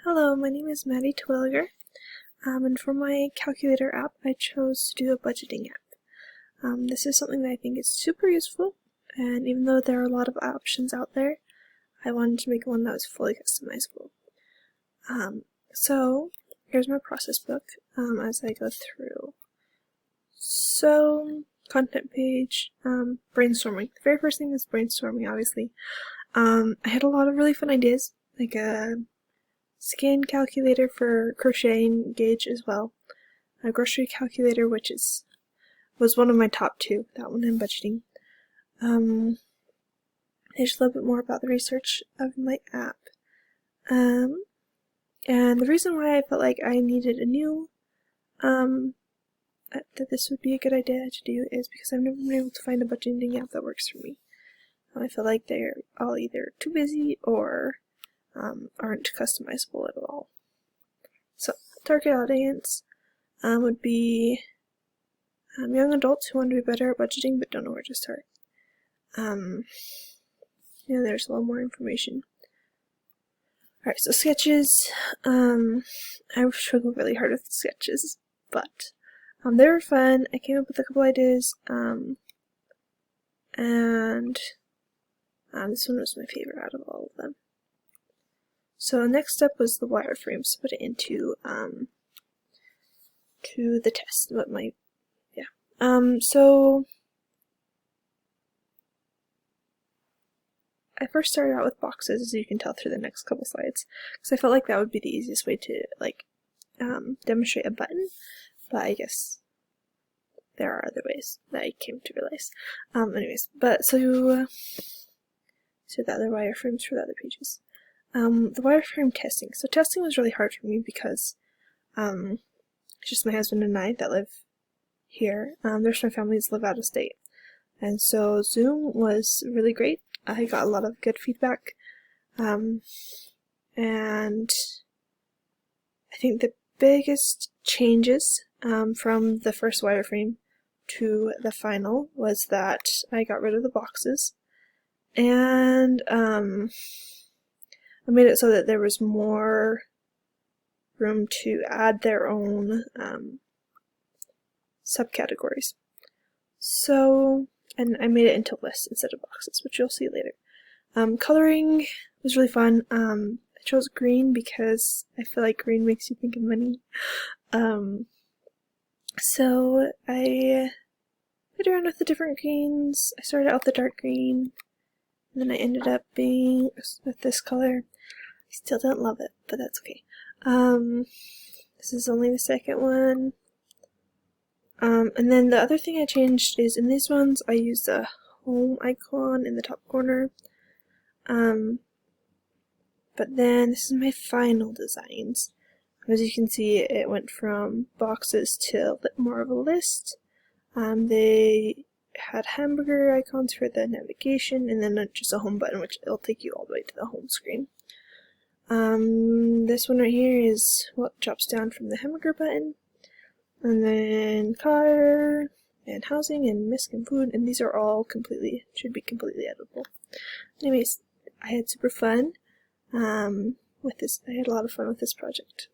Hello, my name is Maddie Twilliger, and for my calculator app, I chose to do a budgeting app. This is something that I think is super useful, and even though there are a lot of options out there, I wanted to make one that was fully customizable. So here's my process book as I go through. So, content page, brainstorming. The very first thing is brainstorming, obviously. I had a lot of really fun ideas, like a scan calculator for crocheting gauge as well, a grocery calculator, which was one of my top two, that one I'm budgeting. There's a little bit more about the research of my app. And the reason why I felt like I needed a new, that this would be a good idea to do is because I've never been able to find a budgeting app that works for me. I feel like they're all either too busy or aren't customizable at all. So, target audience would be young adults who want to be better at budgeting but don't know where to start. There's a little more information. Alright, so sketches. I struggled really hard with the sketches, but they were fun. I came up with a couple ideas, and this one was my favorite out of all of them. So next step was the wireframes to put it into to the test. So I first started out with boxes, as you can tell through the next couple slides, because I felt like that would be the easiest way to demonstrate a button. But I guess there are other ways that I came to realize. So the other wireframes for the other pages. The wireframe testing. So testing was really hard for me because it's just my husband and I that live here. The rest of my families live out of state. And so Zoom was really great. I got a lot of good feedback. And I think the biggest changes from the first wireframe to the final was that I got rid of the boxes. And I made it so that there was more room to add their own subcategories. So, and I made it into lists instead of boxes, which you'll see later. Coloring was really fun. I chose green because I feel like green makes you think of money. So I played around with the different greens. I started out with the dark green, and then I ended up being with this color. I still don't love it, but that's okay. This is only the second one. And then the other thing I changed is in these ones I used a home icon in the top corner. But then this is my final designs. As you can see, it went from boxes to more of a list. They had hamburger icons for the navigation, and then just a home button, which will take you all the way to the home screen. This one right here is what drops down from the hamburger button, and then car, and housing, and misc and food, and these are all should be completely editable. Anyways, I had super fun with this. I had a lot of fun with this project.